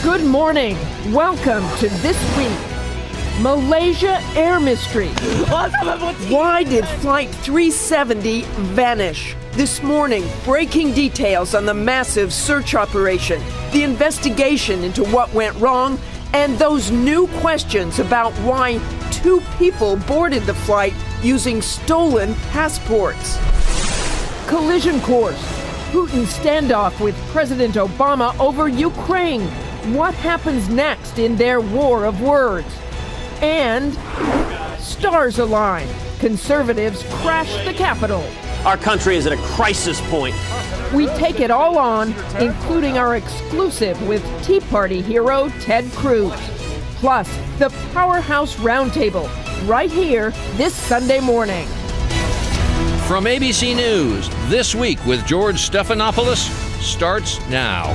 Good morning. Welcome to This Week. Malaysia Air Mystery. Why did Flight 370 vanish? This morning, breaking details on the massive search operation, the investigation into what went wrong, and those new questions about why 2 people boarded the flight using stolen passports. Collision course. Putin standoff with President Obama over Ukraine. What happens next in their war of words? And stars align. Conservatives crash the Capitol. Our country is at a crisis point. We take it all on, including our exclusive with Tea Party hero Ted Cruz. Plus, the Powerhouse Roundtable, right here this Sunday morning. From ABC News, This Week with George Stephanopoulos starts now.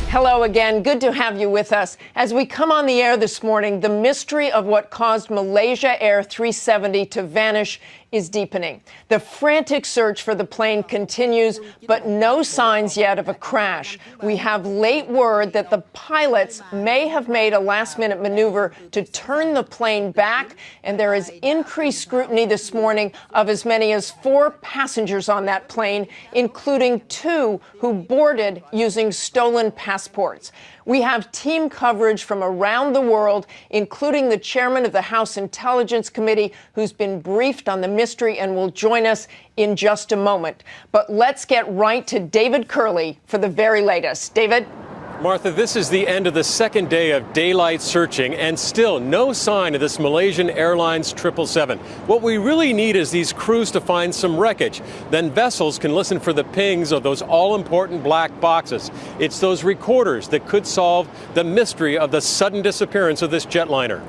Hello again. Good to have you with us. As we come on the air this morning, the mystery of what caused Malaysia Air 370 to vanish is deepening. The frantic search for the plane continues, but no signs yet of a crash. We have late word that the pilots may have made a last-minute maneuver to turn the plane back, and there is increased scrutiny this morning of as many as 4 passengers on that plane, including 2 who boarded using stolen passports. We have team coverage from around the world, including the chairman of the House Intelligence Committee, who's been briefed on the mystery and will join us in just a moment. But let's get right to David Kerley for the very latest. David? Martha, this is the end of the second day of daylight searching, and still no sign of this Malaysian Airlines 777. What we really need is these crews to find some wreckage. Then vessels can listen for the pings of those all-important black boxes. It's those recorders that could solve the mystery of the sudden disappearance of this jetliner.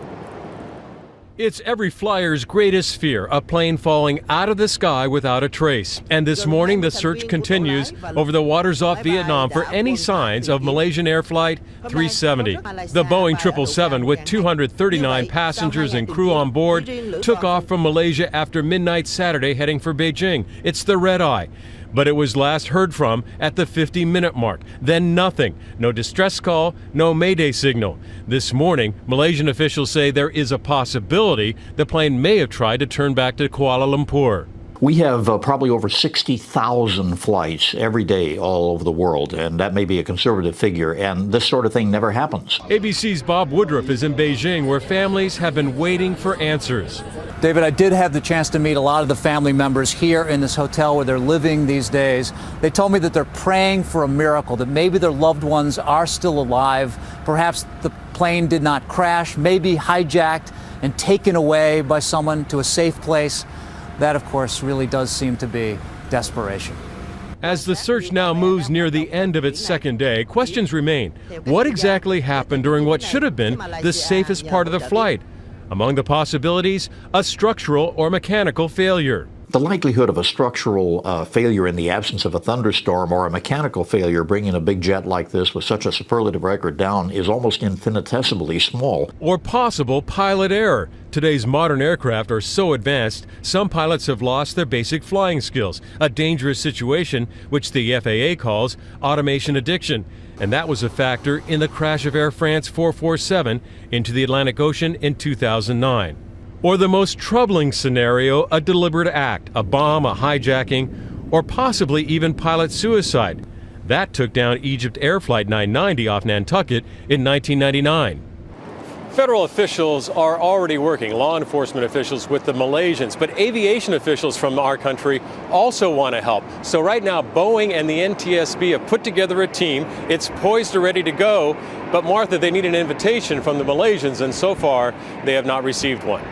It's every flyer's greatest fear, a plane falling out of the sky without a trace. And this morning, the search continues over the waters off Vietnam for any signs of Malaysian Air Flight 370. The Boeing 777, with 239 passengers and crew on board, took off from Malaysia after midnight Saturday, heading for Beijing. It's the red eye. But it was last heard from at the 50-minute mark. Then nothing. No distress call, no mayday signal. This morning, Malaysian officials say there is a possibility the plane may have tried to turn back to Kuala Lumpur. We have probably over 60,000 flights every day all over the world, and that may be a conservative figure, and this sort of thing never happens. ABC's Bob Woodruff is in Beijing, where families have been waiting for answers. David, I did have the chance to meet a lot of the family members here in this hotel where they're living these days. They told me that they're praying for a miracle, that maybe their loved ones are still alive. Perhaps the plane did not crash, maybe hijacked and taken away by someone to a safe place. That, of course, really does seem to be desperation. As the search now moves near the end of its second day, questions remain. What exactly happened during what should have been the safest part of the flight? Among the possibilities, a structural or mechanical failure. The likelihood of a structural failure in the absence of a thunderstorm or a mechanical failure bringing a big jet like this with such a superlative record down is almost infinitesimally small. Or possible pilot error. Today's modern aircraft are so advanced, some pilots have lost their basic flying skills, a dangerous situation which the FAA calls automation addiction. And that was a factor in the crash of Air France 447 into the Atlantic Ocean in 2009. Or the most troubling scenario, a deliberate act, a bomb, a hijacking, or possibly even pilot suicide. That took down Egypt Air Flight 990 off Nantucket in 1999. Federal officials are already working, law enforcement officials, with the Malaysians, but aviation officials from our country also want to help. So right now, Boeing and the NTSB have put together a team. It's poised and ready to go. But Martha, they need an invitation from the Malaysians, and so far, they have not received one.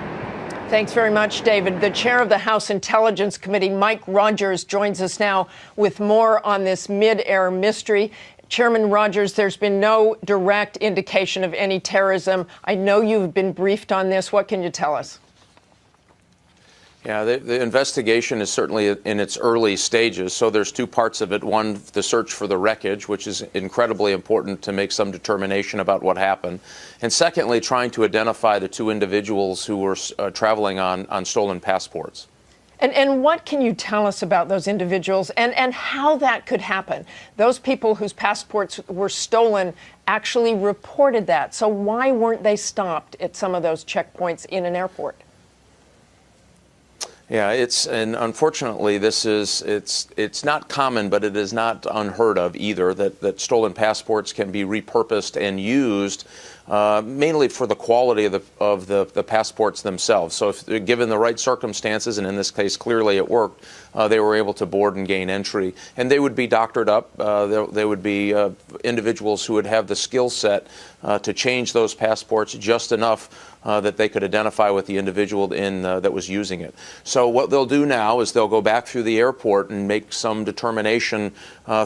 Thanks very much, David. The chair of the House Intelligence Committee, Mike Rogers, joins us now with more on this mid-air mystery. Chairman Rogers, there's been no direct indication of any terrorism. I know you've been briefed on this. What can you tell us? Yeah, the investigation is certainly in its early stages. So there's 2 parts of it. One, the search for the wreckage, which is incredibly important to make some determination about what happened. And secondly, trying to identify the 2 individuals who were traveling on stolen passports. And what can you tell us about those individuals and how that could happen? Those people whose passports were stolen actually reported that. So why weren't they stopped at some of those checkpoints in an airport? Yeah, and unfortunately, it's not common, but it is not unheard of either that stolen passports can be repurposed and used mainly for the quality of the passports themselves. So if given the right circumstances, and in this case clearly it worked, they were able to board and gain entry, and they would be doctored up. They would be individuals who would have the skill set to change those passports just enough that they could identify with the individual that was using it. So what they'll do now is they'll go back through the airport and make some determination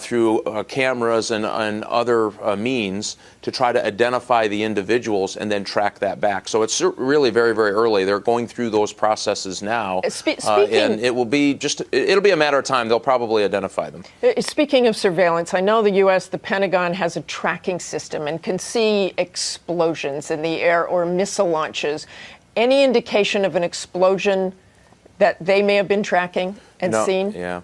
through cameras and other means to try to identify the individuals and then track that back. So it's really very, very early. They're going through those processes now, and it'll be a matter of time. They'll probably identify them. Speaking of surveillance, I know the U.S., the Pentagon has a tracking system and can see explosions in the air or missile launches. Any indication of an explosion that they may have been tracking and seen? Yeah.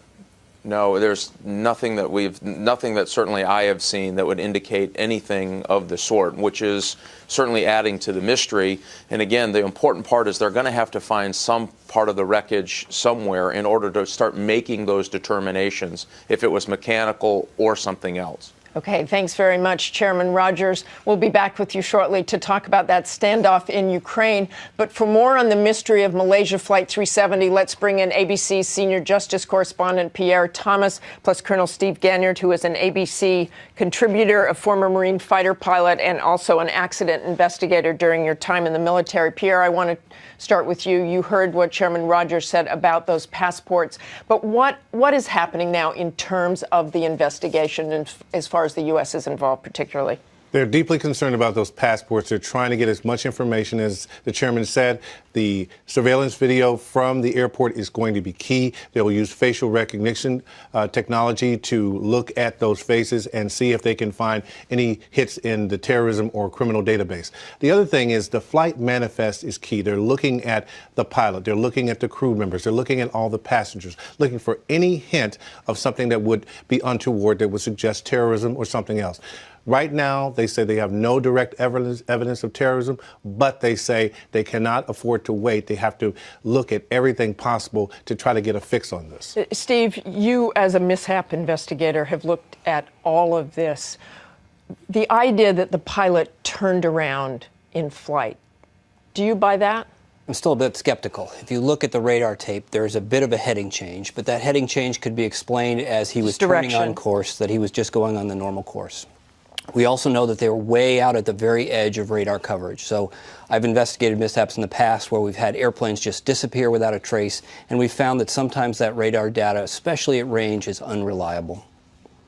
No, there's nothing that certainly I have seen that would indicate anything of the sort, which is certainly adding to the mystery. And again, the important part is they're going to have to find some part of the wreckage somewhere in order to start making those determinations, if it was mechanical or something else. Okay, thanks very much, Chairman Rogers. We'll be back with you shortly to talk about that standoff in Ukraine. But for more on the mystery of Malaysia Flight 370, let's bring in ABC's senior justice correspondent Pierre Thomas, plus Colonel Steve Ganyard, who is an ABC contributor, a former Marine fighter pilot, and also an accident investigator during your time in the military. Pierre, I want to start with you. You heard what Chairman Rogers said about those passports. But what is happening now in terms of the investigation, and as far as the U.S. is involved particularly? They're deeply concerned about those passports. They're trying to get as much information as the chairman said. The surveillance video from the airport is going to be key. They will use facial recognition technology to look at those faces and see if they can find any hits in the terrorism or criminal database. The other thing is the flight manifest is key. They're looking at the pilot. They're looking at the crew members. They're looking at all the passengers, looking for any hint of something that would be untoward, that would suggest terrorism or something else. Right now, they say they have no direct evidence of terrorism, but they say they cannot afford to wait. They have to look at everything possible to try to get a fix on this. Steve, you as a mishap investigator have looked at all of this. The idea that the pilot turned around in flight, do you buy that? I'm still a bit skeptical. If you look at the radar tape, there's a bit of a heading change, but that heading change could be explained as he was turning on course, that he was just going on the normal course. We also know that they were way out at the very edge of radar coverage. So I've investigated mishaps in the past where we've had airplanes just disappear without a trace, and we've found that sometimes that radar data, especially at range, is unreliable.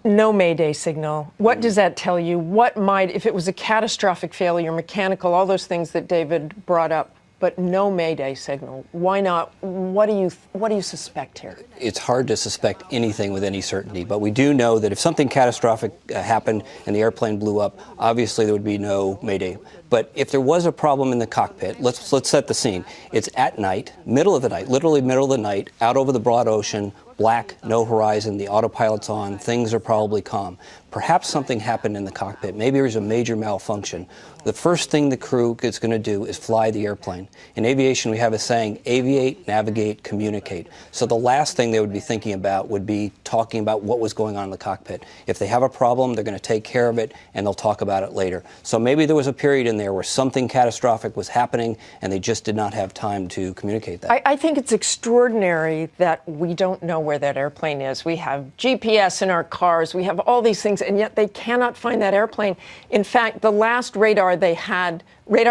No Mayday signal. What does that tell you? What might, if it was a catastrophic failure, mechanical, all those things that David brought up, but no Mayday signal? Why not? What do you suspect here? It's hard to suspect anything with any certainty, but we do know that if something catastrophic happened and the airplane blew up, obviously there would be no Mayday. But if there was a problem in the cockpit, let's set the scene. It's at night, middle of the night, literally middle of the night, out over the broad ocean, black, no horizon, the autopilot's on, things are probably calm. Perhaps something happened in the cockpit. Maybe there's a major malfunction. The first thing the crew is going to do is fly the airplane. In aviation, we have a saying, aviate, navigate, communicate. So the last thing they would be thinking about would be talking about what was going on in the cockpit. If they have a problem, they're going to take care of it, and they'll talk about it later. So maybe there was a period in there where something catastrophic was happening, and they just did not have time to communicate that. I think it's extraordinary that we don't know where that airplane is. We have GPS in our cars. We have all these things, and yet they cannot find that airplane. In fact, the last radar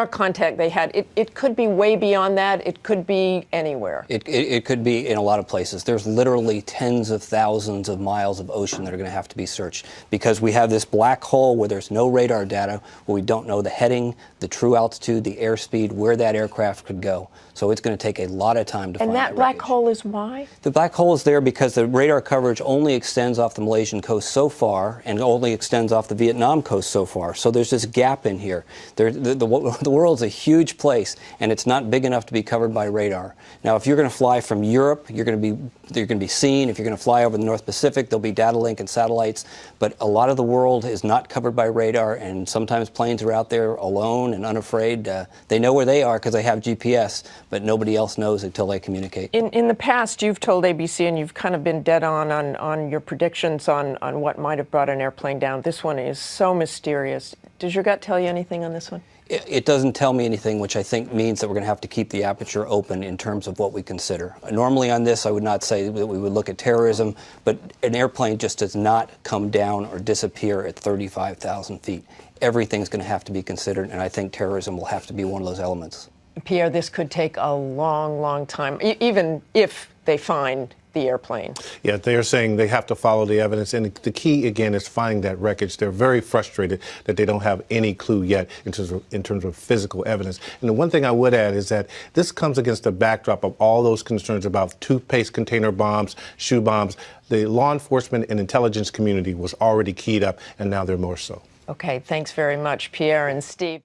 contact they had, it could be way beyond that. It could be anywhere. It could be in a lot of places. There's literally tens of thousands of miles of ocean that are going to have to be searched because we have this black hole where there's no radar data, where we don't know the heading, the true altitude, the airspeed, where that aircraft could go. So it's going to take a lot of time to find that. And that black hole is why? The black hole is there because the radar coverage only extends off the Malaysian coast so far, and and only extends off the Vietnam coast so far. So there's this gap in here. The world's a huge place, and it's not big enough to be covered by radar. Now, if you're going to fly from Europe, you're going to be seen. If you're going to fly over the North Pacific, there'll be data link and satellites. But a lot of the world is not covered by radar, and sometimes planes are out there alone and unafraid. They know where they are because they have GPS, but nobody else knows until they communicate. In the past, you've told ABC, and you've kind of been dead on your predictions on what might have brought an airplane down. This one is so mysterious. Does your gut tell you anything on this one? It doesn't tell me anything, which I think means that we're going to have to keep the aperture open in terms of what we consider. Normally on this, I would not say that we would look at terrorism, but an airplane just does not come down or disappear at 35,000 feet. Everything's going to have to be considered, and I think terrorism will have to be one of those elements. Pierre, this could take a long, long time, even if they find the airplane. Yeah, they are saying they have to follow the evidence. And the key, again, is finding that wreckage. They're very frustrated that they don't have any clue yet in terms of physical evidence. And the one thing I would add is that this comes against the backdrop of all those concerns about toothpaste container bombs, shoe bombs. The law enforcement and intelligence community was already keyed up, and now they're more so. Okay, thanks very much, Pierre and Steve.